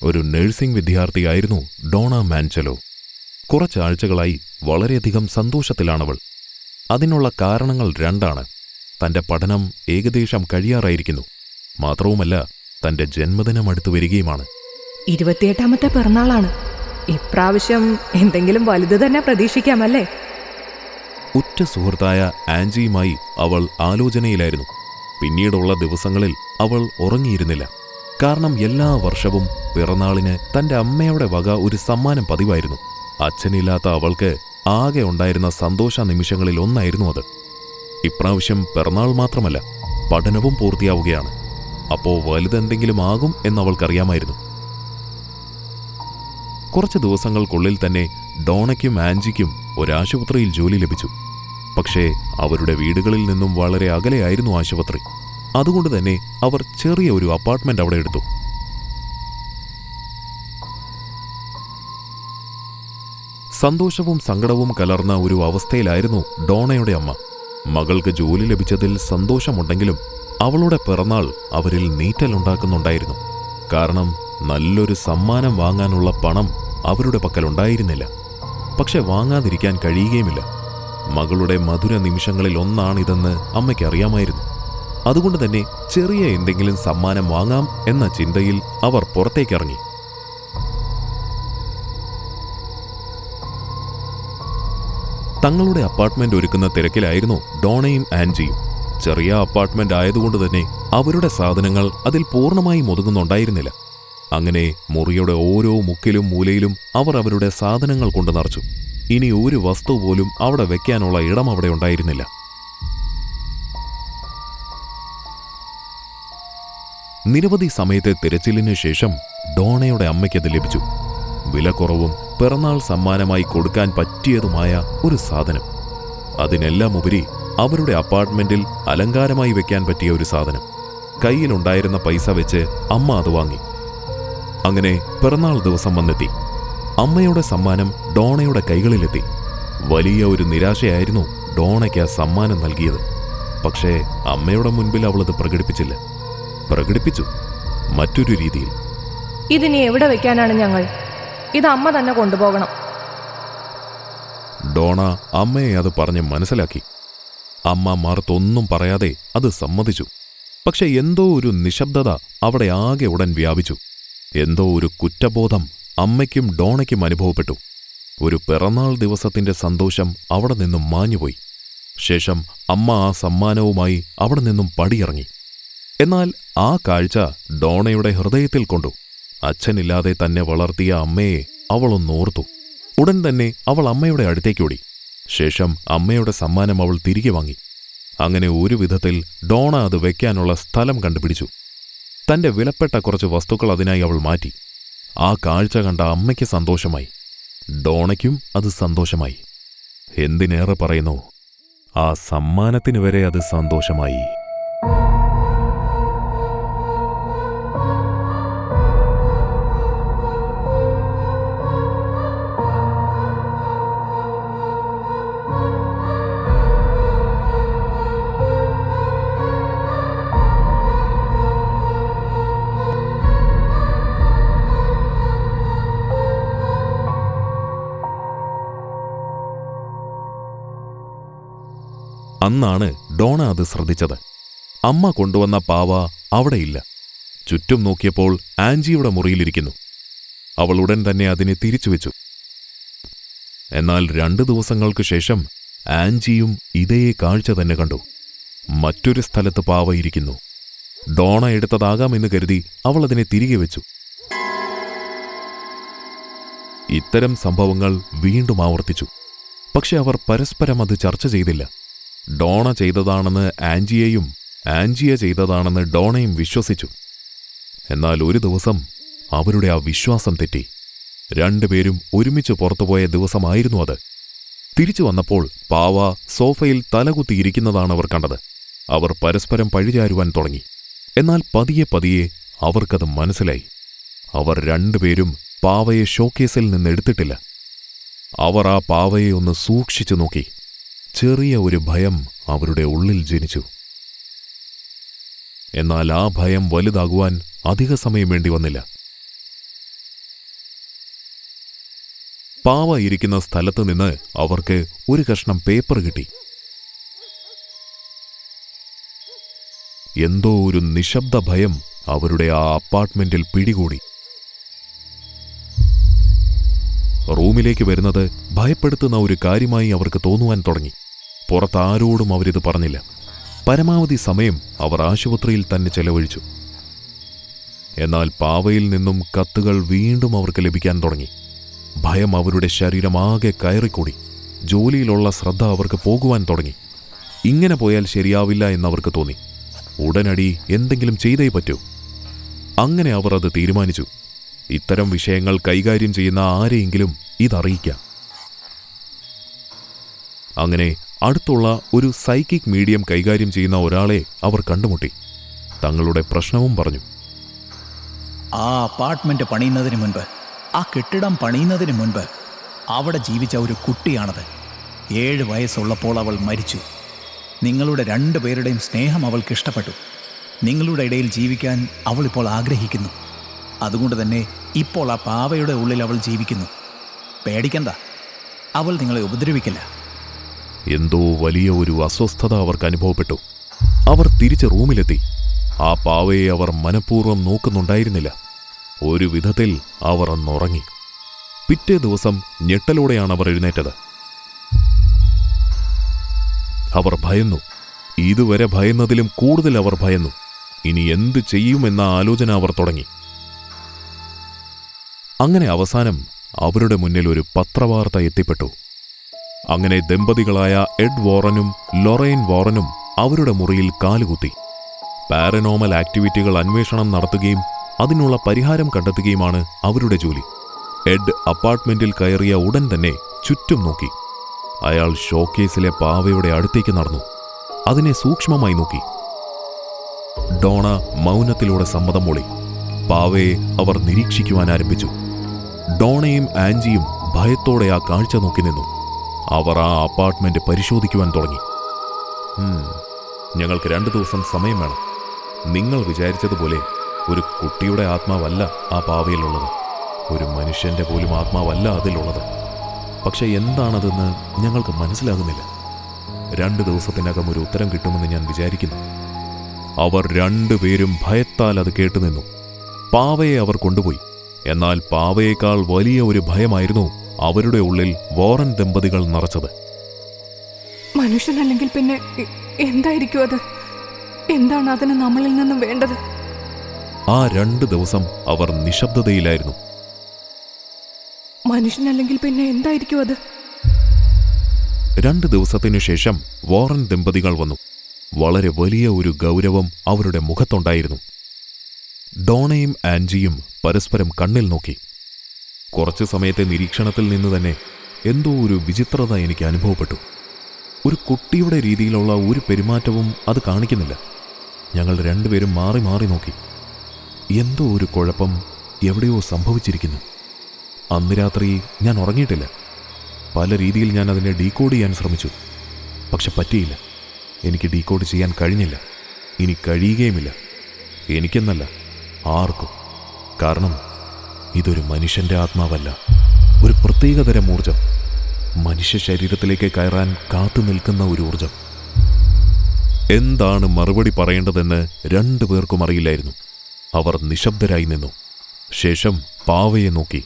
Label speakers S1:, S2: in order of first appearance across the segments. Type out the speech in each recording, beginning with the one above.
S1: ഒരു nursing വിദ്യാർത്ഥിയായിരുന്നു Donna മാൻചെലോ. കുറച്ചാഴ്ചകളായി വളരെയധികം സന്തോഷത്തിലാണവൾ. അതിനുള്ള കാരണങ്ങൾ രണ്ടാണ്. തന്റെ പഠനം ഏകദേശം കഴിയാറായിരിക്കുന്നു. മാത്രവുമല്ല, തന്റെ ജന്മദിനം അടുത്തു വരികയുമാണ്.
S2: 28ാമത്തെ പിറന്നാളാണ്. ഇപ്രാവശ്യം എന്തെങ്കിലും വലുത് തന്നെ പ്രതീക്ഷിക്കാമല്ലേ?
S1: ഉറ്റ സുഹൃത്തായ ആൻജിയുമായി അവൾ ആലോചനയിലായിരുന്നു. പിന്നീടുള്ള ദിവസങ്ങളിൽ അവൾ ഉറങ്ങിയിരുന്നില്ല. കാരണം എല്ലാ വർഷവും പിറന്നാളിന് തന്റെ അമ്മയുടെ വക ഒരു സമ്മാനം പതിവായിരുന്നു. അച്ഛനില്ലാത്ത അവൾക്ക് ആകെ ഉണ്ടായിരുന്ന സന്തോഷ നിമിഷങ്ങളിൽ ഒന്നായിരുന്നു അത്. ഇപ്രാവശ്യം പിറന്നാൾ മാത്രമല്ല, പഠനവും പൂർത്തിയാവുകയാണ്. അപ്പോ വലുതെന്തെങ്കിലും ആകും എന്നവൾക്കറിയാമായിരുന്നു. കുറച്ച് ദിവസങ്ങൾക്കുള്ളിൽ തന്നെ ഡോണയ്ക്കും ആൻജിക്കും ഒരാശുപത്രിയിൽ ജോലി ലഭിച്ചു. പക്ഷേ അവരുടെ വീടുകളിൽ നിന്നും വളരെ അകലെയായിരുന്നു ആശുപത്രി. അതുകൊണ്ട് തന്നെ അവർ ചെറിയ ഒരു അപ്പാർട്ട്മെന്റ് അവിടെ എടുത്തു. സന്തോഷവും സങ്കടവും കലർന്ന ഒരു അവസ്ഥയിലായിരുന്നു ഡോണയുടെ അമ്മ. മകൾക്ക് ജോലി ലഭിച്ചതിൽ സന്തോഷമുണ്ടെങ്കിലും അവളുടെ പിറന്നാൾ അവരിൽ നീറ്റലുണ്ടാക്കുന്നുണ്ടായിരുന്നു. കാരണം നല്ലൊരു സമ്മാനം വാങ്ങാനുള്ള പണം അവരുടെ പക്കലുണ്ടായിരുന്നില്ല. പക്ഷെ വാങ്ങാതിരിക്കാൻ കഴിയുകയുമില്ല. മകളുടെ മധുര നിമിഷങ്ങളിൽ ഒന്നാണിതെന്ന് അമ്മയ്ക്ക് അറിയാമായിരുന്നു. അതുകൊണ്ട് തന്നെ ചെറിയ എന്തെങ്കിലും സമ്മാനം വാങ്ങാം എന്ന ചിന്തയിൽ അവർ പുറത്തേക്കിറങ്ങി. തങ്ങളുടെ അപ്പാർട്ട്മെന്റ് ഒരുക്കുന്ന തിരക്കിലായിരുന്നു ഡോണയും ആൻജിയും. ചെറിയ അപ്പാർട്ട്മെന്റ് ആയതുകൊണ്ട് തന്നെ അവരുടെ സാധനങ്ങൾ അതിൽ പൂർണ്ണമായും ഒതുങ്ങുന്നുണ്ടായിരുന്നില്ല. അങ്ങനെ മുറിയുടെ ഓരോ മുക്കിലും മൂലയിലും അവർ അവരുടെ സാധനങ്ങൾ കൊണ്ട് നിറച്ചു. ഇനി ഒരു വസ്തു പോലും അവിടെ വെക്കാനുള്ള ഇടം അവിടെ ഉണ്ടായിരുന്നില്ല. നിരവധി സമയത്തെ തിരച്ചിലിനു ശേഷം ഡോണയുടെ അമ്മയ്ക്കത് ലഭിച്ചു. വിലക്കുറവും പിറന്നാൾ സമ്മാനമായി കൊടുക്കാൻ പറ്റിയതുമായ ഒരു സാധനം. അതിനെല്ലാം ഉപരി അവരുടെ അപ്പാർട്ട്മെന്റിൽ അലങ്കാരമായി വെക്കാൻ പറ്റിയ ഒരു സാധനം. കയ്യിലുണ്ടായിരുന്ന പൈസ വെച്ച് അമ്മ അത് വാങ്ങി. അങ്ങനെ പിറന്നാൾ ദിവസം വന്നെത്തി. അമ്മയുടെ സമ്മാനം ഡോണയുടെ കൈകളിലെത്തി. വലിയ ഒരു നിരാശയായിരുന്നു ഡോണയ്ക്ക് ആ സമ്മാനം നൽകിയത്. പക്ഷേ അമ്മയുടെ മുൻപിൽ അവളത് പ്രകടിപ്പിച്ചില്ല. പ്രകടിപ്പിച്ചു, മറ്റൊരു രീതിയിൽ.
S2: ഇതിനി എവിടെ വെക്കാനാണ് ഞങ്ങൾ? ഇത് അമ്മ തന്നെ കൊണ്ടുപോകണം.
S1: ഡോണ അമ്മയെ അത് പറഞ്ഞ് മനസ്സിലാക്കി. അമ്മ മറുത്തൊന്നും പറയാതെ അത് സമ്മതിച്ചു. പക്ഷെ എന്തോ ഒരു നിശബ്ദത അവിടെ ആകെ ഉടൻ വ്യാപിച്ചു. എന്തോ ഒരു കുറ്റബോധം അമ്മയ്ക്കും ഡോണയ്ക്കും അനുഭവപ്പെട്ടു. ഒരു പിറന്നാൾ ദിവസത്തിന്റെ സന്തോഷം അവിടെ നിന്നും മാഞ്ഞുപോയി. ശേഷം അമ്മ ആ സമ്മാനവുമായി അവിടെ നിന്നും പടിയിറങ്ങി. എന്നാൽ ആ കാഴ്ച ഡോണയുടെ ഹൃദയത്തിൽ കൊണ്ടു. അച്ഛനില്ലാതെ തന്നെ വളർത്തിയ അമ്മയെ അവളൊന്നോർത്തു. ഉടൻ തന്നെ അവൾ അമ്മയുടെ അടുത്തേക്കോടി. ശേഷം അമ്മയുടെ സമ്മാനം അവൾ തിരികെ വാങ്ങി. അങ്ങനെ ഒരു വിധത്തിൽ ഡോണ അത് വെക്കാനുള്ള സ്ഥലം കണ്ടുപിടിച്ചു. തന്റെ വിലപ്പെട്ട കുറച്ച് വസ്തുക്കൾ അതിനായി അവൾ മാറ്റി. ആ കാഴ്ച കണ്ട അമ്മയ്ക്ക് സന്തോഷമായി. ഡോണയ്ക്കും അത് സന്തോഷമായി. എന്തിനേറെ പറയുന്നു, ആ സമ്മാനത്തിന് വരെ അത് സന്തോഷമായി. അന്നാണ് ഡോണ അത് ശ്രദ്ധിച്ചത്. അമ്മ കൊണ്ടുവന്ന പാവ അവിടെയില്ല. ചുറ്റും നോക്കിയപ്പോൾ ആൻജിയുടെ മുറിയിലിരിക്കുന്നു. അവൾ ഉടൻ തന്നെ അതിനെ തിരിച്ചുവെച്ചു. എന്നാൽ 2 ദിവസങ്ങൾക്ക് ശേഷം ആൻജിയും ഇതേ കാഴ്ച തന്നെ കണ്ടു. മറ്റൊരു സ്ഥലത്ത് പാവ ഇരിക്കുന്നു. ഡോണ എടുത്തതാകാമെന്ന് കരുതി അവൾ അതിനെ തിരികെ വെച്ചു. ഇത്തരം സംഭവങ്ങൾ വീണ്ടും ആവർത്തിച്ചു. പക്ഷെ അവർ പരസ്പരം അത് ചർച്ച ചെയ്തില്ല. ഡോണ ചെയ്തതാണെന്ന് ആൻജിയയും ആൻജിയ ചെയ്തതാണെന്ന് ഡോണയും വിശ്വസിച്ചു. എന്നാൽ ഒരു ദിവസം അവരുടെ ആ വിശ്വാസം തെറ്റി. 2 പേരും ഒരുമിച്ച് പുറത്തുപോയ ദിവസമായിരുന്നു അത്. തിരിച്ചു വന്നപ്പോൾ പാവ സോഫയിൽ തലകുത്തിയിരിക്കുന്നതാണ് അവർ കണ്ടത്. അവർ പരസ്പരം പഴിചാരുവാൻ തുടങ്ങി. എന്നാൽ പതിയെ പതിയെ അവർക്കത് മനസ്സിലായി. അവർ 2 പേരും പാവയെ ഷോക്കേസിൽ നിന്നെടുത്തിട്ടില്ല. അവർ ആ പാവയെ ഒന്ന് സൂക്ഷിച്ചു നോക്കി. ചെറിയ ഒരു ഭയം അവരുടെ ഉള്ളിൽ ജനിച്ചു. എന്നാൽ ആ ഭയം വലുതാകുവാൻ അധിക സമയം വേണ്ടി വന്നില്ല. പാവ ഇരിക്കുന്ന സ്ഥലത്ത് നിന്ന് അവർക്ക് ഒരു കഷ്ണം പേപ്പർ കിട്ടി. എന്തോ ഒരു നിശബ്ദ ഭയം അവരുടെ ആ അപ്പാർട്ട്മെന്റിൽ പിടികൂടി. റൂമിലേക്ക് വരുന്നത് ഭയപ്പെടുത്തുന്ന ഒരു കാര്യമായി അവർക്ക് തോന്നുവാൻ തുടങ്ങി. പുറത്താരോടും അവരിത് പറഞ്ഞില്ല. പരമാവധി സമയം അവർ ആശുപത്രിയിൽ തന്നെ ചെലവഴിച്ചു. എന്നാൽ പാവയിൽ നിന്നും കത്തുകൾ വീണ്ടും അവർക്ക് ലഭിക്കാൻ തുടങ്ങി. ഭയം അവരുടെ ശരീരമാകെ കയറിക്കൂടി. ജോലിയിലുള്ള ശ്രദ്ധ അവർക്ക് പോകുവാൻ തുടങ്ങി. ഇങ്ങനെ പോയാൽ ശരിയാവില്ല എന്നവർക്ക് തോന്നി. ഉടനടി എന്തെങ്കിലും ചെയ്തേ പറ്റൂ. അങ്ങനെ അവർ അത് തീരുമാനിച്ചു. ഇത്തരം വിഷയങ്ങൾ കൈകാര്യം ചെയ്യുന്ന ആരെയെങ്കിലും ഇതറിയിക്കാം. അങ്ങനെ അടുത്തുള്ള ഒരു സൈക്കിക് മീഡിയം കൈകാര്യം ചെയ്യുന്ന ഒരാളെ അവർ കണ്ടുമുട്ടി. തങ്ങളുടെ പ്രശ്നവും പറഞ്ഞു.
S3: ആ അപ്പാർട്ട്മെന്റ് പണിയുന്നതിന് മുൻപ്, ആ കെട്ടിടം പണിയുന്നതിന് മുൻപ് അവിടെ ജീവിച്ച ഒരു കുട്ടിയാണത്. 7 വയസ്സുള്ളപ്പോൾ അവൾ മരിച്ചു. നിങ്ങളുടെ 2 പേരുടെയും സ്നേഹം അവൾക്ക് ഇഷ്ടപ്പെട്ടു. നിങ്ങളുടെ ഇടയിൽ ജീവിക്കാൻ അവൾ ഇപ്പോൾ ആഗ്രഹിക്കുന്നു. അതുകൊണ്ട് തന്നെ ഇപ്പോൾ ആ പാവയുടെ ഉള്ളിൽ അവൾ ജീവിക്കുന്നു. പേടിക്കണ്ട, അവൾ നിങ്ങളെ ഉപദ്രവിക്കില്ല.
S1: എന്തോ വലിയ ഒരു അസ്വസ്ഥത അവർക്ക് അനുഭവപ്പെട്ടു. അവർ തിരിച്ച് റൂമിലെത്തി. ആ പാവയെ അവർ മനഃപൂർവ്വം നോക്കുന്നുണ്ടായിരുന്നില്ല. ഒരു വിധത്തിൽ അവർ അന്നുറങ്ങി. പിറ്റേ ദിവസം ഞെട്ടലോടെയാണ് അവർ എഴുന്നേറ്റത്. അവർ ഭയന്നു. ഇതുവരെ ഭയന്നതിലും കൂടുതൽ അവർ ഭയന്നു. ഇനി എന്ത് ചെയ്യുമെന്ന ആലോചന അവർ തുടങ്ങി. അങ്ങനെ അവസാനം അവരുടെ മുന്നിൽ ഒരു പത്രവാർത്ത എത്തിപ്പെട്ടു. അങ്ങനെ ദമ്പതികളായ എഡ് വോറനും ലൊറൈൻ വോറനും അവരുടെ മുറിയിൽ കാലുകുത്തി. പാരനോമൽ ആക്ടിവിറ്റികൾ അന്വേഷണം നടത്തുകയും അതിനുള്ള പരിഹാരം കണ്ടെത്തുകയുമാണ് അവരുടെ ജോലി. എഡ് അപ്പാർട്ട്മെന്റിൽ കയറിയ ഉടൻ തന്നെ ചുറ്റും നോക്കി. അയാൾ ഷോക്കേസിലെ പാവയുടെ അടുത്തേക്ക് നടന്നു. അതിനെ സൂക്ഷ്മമായി നോക്കി. ഡോണ മൗനത്തിലൂടെ സമ്മതം മൂളി. പാവയെ അവർ നിരീക്ഷിക്കുവാൻ ആരംഭിച്ചു. ഡോണയും ആൻജിയും ഭയത്തോടെ ആ കാഴ്ച നോക്കി നിന്നു. അവർ ആ അപ്പാർട്ട്മെന്റ് പരിശോധിക്കുവാൻ തുടങ്ങി. ഞങ്ങൾക്ക് 2 ദിവസം സമയം വേണം. നിങ്ങൾ വിചാരിച്ചതുപോലെ ഒരു കുട്ടിയുടെ ആത്മാവല്ല ആ പാവയിലുള്ളത്. ഒരു മനുഷ്യന്റെ പോലും ആത്മാവല്ല അതിലുള്ളത്. പക്ഷെ എന്താണതെന്ന് ഞങ്ങൾക്ക് മനസ്സിലാകുന്നില്ല. 2 ദിവസത്തിനകം ഒരു ഉത്തരം കിട്ടുമെന്ന് ഞാൻ വിചാരിക്കുന്നു. അവർ 2 പേരും ഭയത്താൽ അത് കേട്ടുനിന്നു. പാവയെ അവർ കൊണ്ടുപോയി. എന്നാൽ പാവയേക്കാൾ വലിയ ഒരു ഭയമായിരുന്നു അവരുടെ ഉള്ളിൽ വോറൻ ദമ്പതികൾ നിറച്ചത്.
S2: മനുഷ്യനല്ലെങ്കിൽ പിന്നെ എന്തായിരിക്കും അത്? എന്താണ് അതിന് നമ്മളിൽ നിന്നും വേണ്ടത്?
S1: ആ 2 ദിവസം അവർ നിശബ്ദതയിലായിരുന്നു.
S2: മനുഷ്യനല്ലെങ്കിൽ പിന്നെ എന്തായിരിക്കും അത്?
S1: 2 ദിവസത്തിനു ശേഷം വോറൻ ദമ്പതികൾ വന്നു. വളരെ വലിയ ഒരു ഗൗരവം അവരുടെ മുഖത്തുണ്ടായിരുന്നു. ഡോണയും ആൻജിയും പരസ്പരം കണ്ണിൽ നോക്കി. കുറച്ചു സമയത്തെ നിരീക്ഷണത്തിൽ നിന്ന് തന്നെ എന്തോ ഒരു വിചിത്രത എനിക്ക് അനുഭവപ്പെട്ടു. ഒരു കുട്ടിയുടെ രീതിയിലുള്ള ഒരു പെരുമാറ്റവും അത് കാണിക്കുന്നില്ല. ഞങ്ങൾ 2 പേരും മാറി മാറി നോക്കി. എന്തോ ഒരു കുഴപ്പം എവിടെയോ സംഭവിച്ചിരിക്കുന്നു. അന്ന് രാത്രി ഞാൻ ഉറങ്ങിയിട്ടില്ല. പല രീതിയിൽ ഞാൻ അതിനെ ഡീകോഡ് ചെയ്യാൻ ശ്രമിച്ചു. പക്ഷെ പറ്റിയില്ല. എനിക്ക് ഡീകോഡ് ചെയ്യാൻ കഴിഞ്ഞില്ല. ഇനി കഴിയുകയുമില്ല. എനിക്കെന്നല്ല, ആർക്കും. കാരണം ഇതൊരു മനുഷ്യന്റെ ആത്മാവല്ല. ഒരു പ്രത്യേകതരം ഊർജം. മനുഷ്യ ശരീരത്തിലേക്ക് കയറാൻ കാത്തു നിൽക്കുന്ന ഒരു ഊർജം. എന്താണ് മറുപടി പറയേണ്ടതെന്ന് 2 പേർക്കും അറിയില്ലായിരുന്നു. അവർ നിശബ്ദരായി നിന്നു. ശേഷം പാവയെ നോക്കി.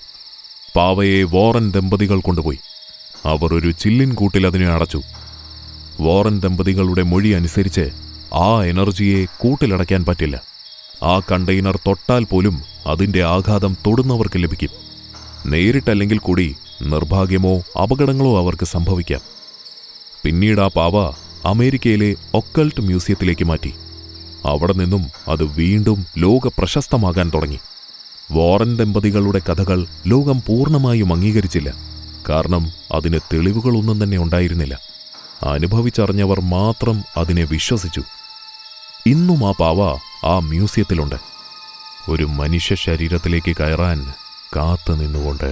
S1: പാവയെ വോറൻ ദമ്പതികൾ കൊണ്ടുപോയി. അവർ ഒരു ചില്ലിൻ കൂട്ടിൽ അതിനെ അടച്ചു. വോറൻ ദമ്പതികളുടെ മൊഴി അനുസരിച്ച് ആ എനർജിയെ കൂട്ടിലടയ്ക്കാൻ പറ്റില്ല. ആ കണ്ടെയ്നർ തൊട്ടാൽ പോലും അതിൻ്റെ ആഘാതം തൊടുന്നവർക്ക് ലഭിക്കും. നേരിട്ടല്ലെങ്കിൽ കൂടി നിർഭാഗ്യമോ അപകടങ്ങളോ അവർക്ക് സംഭവിക്കാം. പിന്നീട് ആ പാവ അമേരിക്കയിലെ ഒക്കൾട്ട് മ്യൂസിയത്തിലേക്ക് മാറ്റി. അവിടെ നിന്നും അത് വീണ്ടും ലോക പ്രശസ്തമാകാൻ തുടങ്ങി. വോറൻ ദമ്പതികളുടെ കഥകൾ ലോകം പൂർണ്ണമായും അംഗീകരിച്ചില്ല. കാരണം അതിന് തെളിവുകളൊന്നും തന്നെ ഉണ്ടായിരുന്നില്ല. അനുഭവിച്ചറിഞ്ഞവർ മാത്രം അതിനെ വിശ്വസിച്ചു. ഇന്നും ആ പാവ ആ മ്യൂസിയത്തിലുണ്ട്. ഒരു മനുഷ്യ ശരീരത്തിലേക്ക് കയറാൻ കാത്തു നിന്നുകൊണ്ട്.